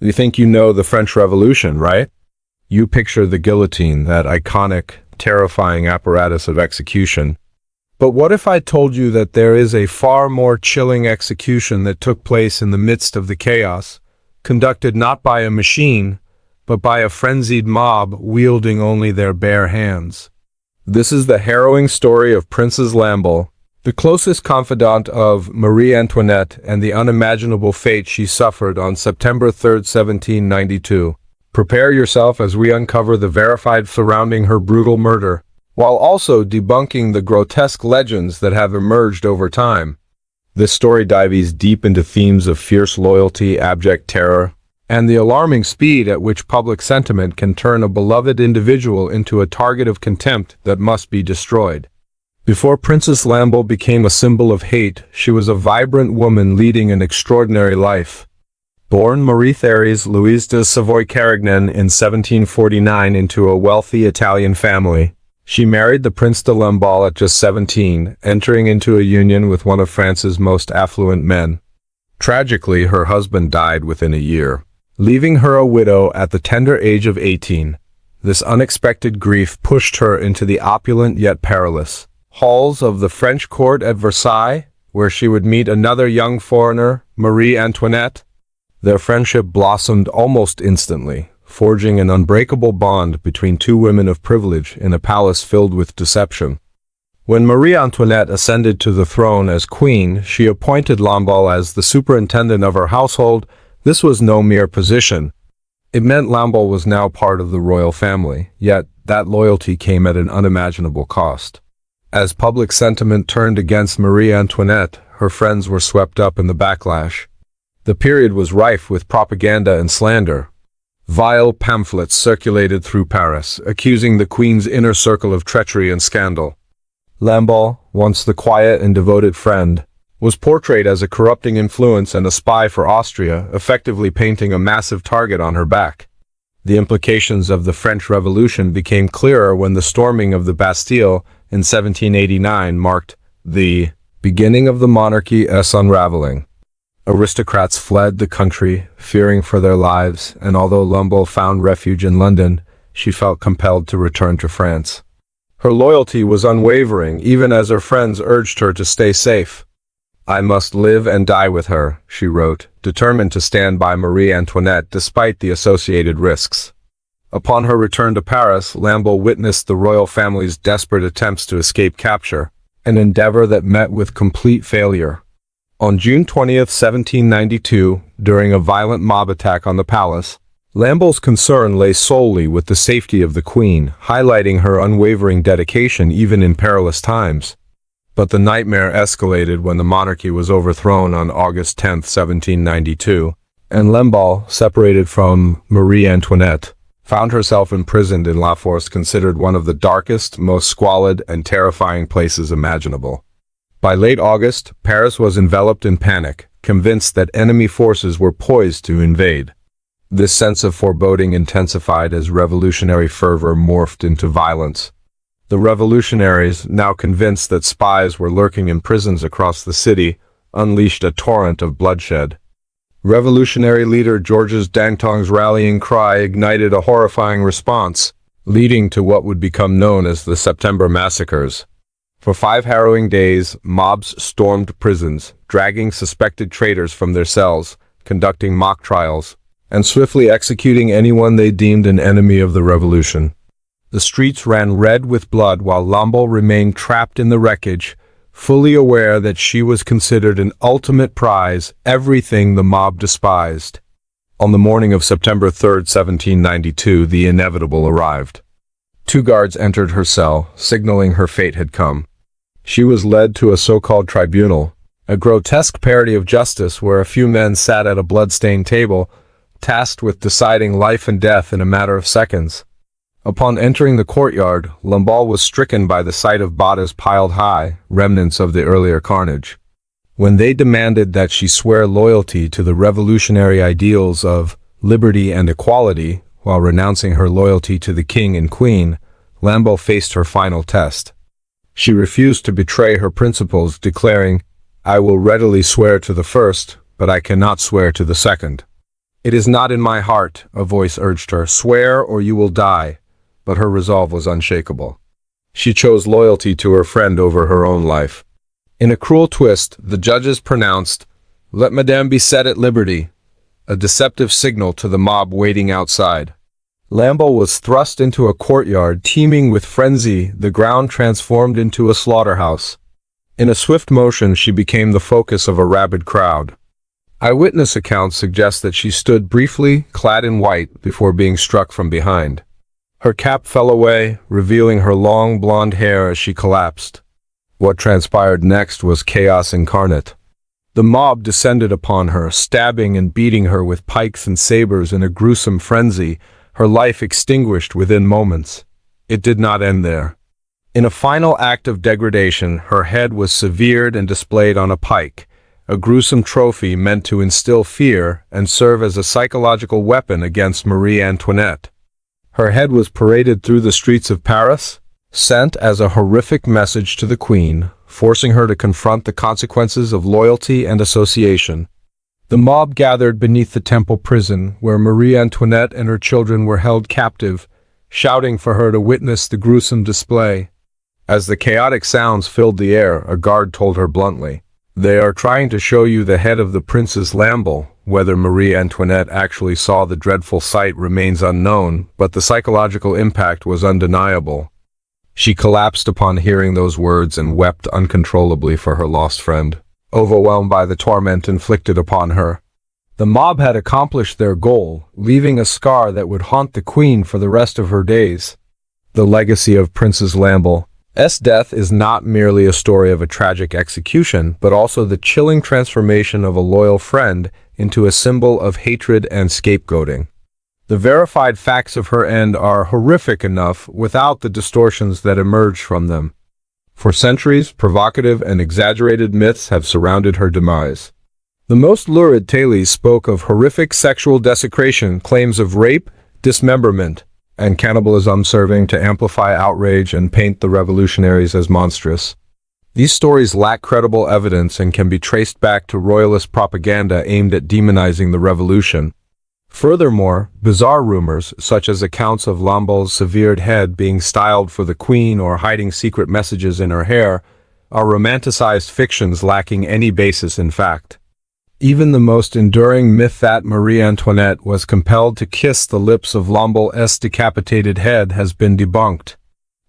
You think you know the French Revolution, right? You picture the guillotine, that iconic, terrifying apparatus of execution. But what if I told you that there is a far more chilling execution that took place in the midst of the chaos, conducted not by a machine, but by a frenzied mob wielding only their bare hands? This is the harrowing story of Princess Lamballe, the closest confidant of Marie Antoinette, and the unimaginable fate she suffered on September 3, 1792. Prepare yourself as we uncover the verified surrounding her brutal murder, while also debunking the grotesque legends that have emerged over time. This story dives deep into themes of fierce loyalty, abject terror, and the alarming speed at which public sentiment can turn a beloved individual into a target of contempt that must be destroyed. Before Princess Lamballe became a symbol of hate, she was a vibrant woman leading an extraordinary life. Born Marie-Thérèse Louise de Savoy-Carignan in 1749 into a wealthy Italian family, she married the Prince de Lamballe at just 17, entering into a union with one of France's most affluent men. Tragically, her husband died within a year, leaving her a widow at the tender age of 18. This unexpected grief pushed her into the opulent yet perilous halls of the French court at Versailles, where she would meet another young foreigner, Marie Antoinette. Their friendship blossomed almost instantly, forging an unbreakable bond between two women of privilege in a palace filled with deception. When Marie Antoinette ascended to the throne as queen, she appointed Lamballe as the superintendent of her household. This was no mere position. It meant Lamballe was now part of the royal family, yet that loyalty came at an unimaginable cost. As public sentiment turned against Marie Antoinette, her friends were swept up in the backlash. The period was rife with propaganda and slander. Vile pamphlets circulated through Paris, accusing the Queen's inner circle of treachery and scandal. Lamballe, once the quiet and devoted friend, was portrayed as a corrupting influence and a spy for Austria, effectively painting a massive target on her back. The implications of the French Revolution became clearer when the storming of the Bastille in 1789 marked the beginning of the monarchy's unraveling. Aristocrats fled the country, fearing for their lives, and although Lamballe found refuge in London, she felt compelled to return to France. Her loyalty was unwavering, even as her friends urged her to stay safe. "I must live and die with her," she wrote, determined to stand by Marie Antoinette despite the associated risks. Upon her return to Paris, Lamballe witnessed the royal family's desperate attempts to escape capture, an endeavor that met with complete failure. On June 20, 1792, during a violent mob attack on the palace, Lamballe's concern lay solely with the safety of the Queen, highlighting her unwavering dedication even in perilous times. But the nightmare escalated when the monarchy was overthrown on August 10, 1792, and Lamballe, separated from Marie Antoinette, found herself imprisoned in La Force, considered one of the darkest, most squalid, and terrifying places imaginable. By late August, Paris was enveloped in panic, convinced that enemy forces were poised to invade. This sense of foreboding intensified as revolutionary fervor morphed into violence. The revolutionaries, now convinced that spies were lurking in prisons across the city, unleashed a torrent of bloodshed. Revolutionary leader Georges Danton's rallying cry ignited a horrifying response, leading to what would become known as the September Massacres. For 5 harrowing days, mobs stormed prisons, dragging suspected traitors from their cells, conducting mock trials, and swiftly executing anyone they deemed an enemy of the revolution. The streets ran red with blood while Lamballe remained trapped in the wreckage, fully aware that she was considered an ultimate prize, everything the mob despised. On the morning of September 3, 1792, the inevitable arrived. 2 guards entered her cell, signaling her fate had come. She was led to a so-called tribunal, a grotesque parody of justice where a few men sat at a blood-stained table, tasked with deciding life and death in a matter of seconds. Upon entering the courtyard, Lamballe was stricken by the sight of bodies piled high, remnants of the earlier carnage. When they demanded that she swear loyalty to the revolutionary ideals of liberty and equality, while renouncing her loyalty to the king and queen, Lamballe faced her final test. She refused to betray her principles, declaring, "I will readily swear to the first, but I cannot swear to the second." "It is not in my heart," a voice urged her. "Swear or you will die." But her resolve was unshakable. She chose loyalty to her friend over her own life. In a cruel twist, the judges pronounced, "Let Madame be set at liberty," a deceptive signal to the mob waiting outside. Lamballe was thrust into a courtyard teeming with frenzy, the ground transformed into a slaughterhouse. In a swift motion, she became the focus of a rabid crowd. Eyewitness accounts suggest that she stood briefly, clad in white, before being struck from behind. Her cap fell away, revealing her long blonde hair as she collapsed. What transpired next was chaos incarnate. The mob descended upon her, stabbing and beating her with pikes and sabers in a gruesome frenzy, her life extinguished within moments. It did not end there. In a final act of degradation, her head was severed and displayed on a pike, a gruesome trophy meant to instill fear and serve as a psychological weapon against Marie Antoinette. Her head was paraded through the streets of Paris, sent as a horrific message to the Queen, forcing her to confront the consequences of loyalty and association. The mob gathered beneath the temple prison, where Marie Antoinette and her children were held captive, shouting for her to witness the gruesome display. As the chaotic sounds filled the air, a guard told her bluntly, "They are trying to show you the head of the Princess Lamballe." Whether Marie Antoinette actually saw the dreadful sight remains unknown, but the psychological impact was undeniable. She collapsed upon hearing those words and wept uncontrollably for her lost friend, overwhelmed by the torment inflicted upon her. The mob had accomplished their goal, leaving a scar that would haunt the Queen for the rest of her days. The legacy of Princess Lamballe's death is not merely a story of a tragic execution, but also the chilling transformation of a loyal friend into a symbol of hatred and scapegoating. The verified facts of her end are horrific enough without the distortions that emerge from them. For centuries, provocative and exaggerated myths have surrounded her demise. The most lurid tales spoke of horrific sexual desecration, claims of rape, dismemberment, and cannibalism, serving to amplify outrage and paint the revolutionaries as monstrous. These stories lack credible evidence and can be traced back to royalist propaganda aimed at demonizing the revolution. Furthermore, bizarre rumors, such as accounts of Lamballe's severed head being styled for the Queen or hiding secret messages in her hair, are romanticized fictions lacking any basis in fact. Even the most enduring myth that Marie Antoinette was compelled to kiss the lips of Lamballe's decapitated head has been debunked.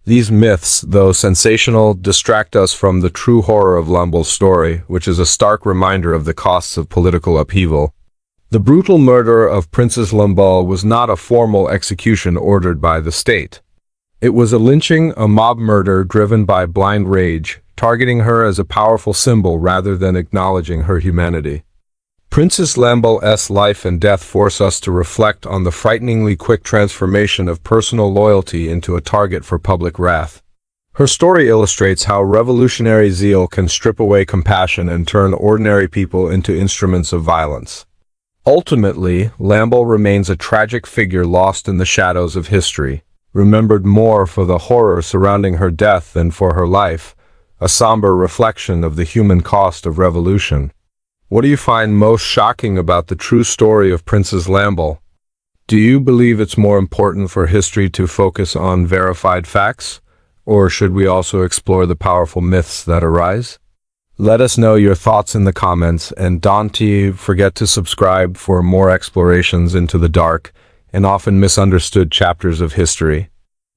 These myths, though sensational, distract us from the true horror of Lamballe's story, which is a stark reminder of the costs of political upheaval. The brutal murder of Princess Lamballe was not a formal execution ordered by the state. It was a lynching, a mob murder driven by blind rage, targeting her as a powerful symbol rather than acknowledging her humanity. Princess Lamballe's life and death force us to reflect on the frighteningly quick transformation of personal loyalty into a target for public wrath. Her story illustrates how revolutionary zeal can strip away compassion and turn ordinary people into instruments of violence. Ultimately, Lamballe remains a tragic figure lost in the shadows of history, remembered more for the horror surrounding her death than for her life, a somber reflection of the human cost of revolution. What do you find most shocking about the true story of Princess Lamballe? Do you believe it's more important for history to focus on verified facts, or should we also explore the powerful myths that arise? Let us know your thoughts in the comments, and don't forget to subscribe for more explorations into the dark and often misunderstood chapters of history.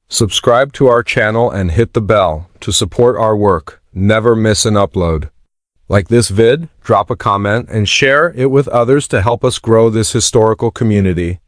Subscribe to our channel and hit the bell to support our work. Never miss an upload. Like this vid, drop a comment, and share it with others to help us grow this historical community.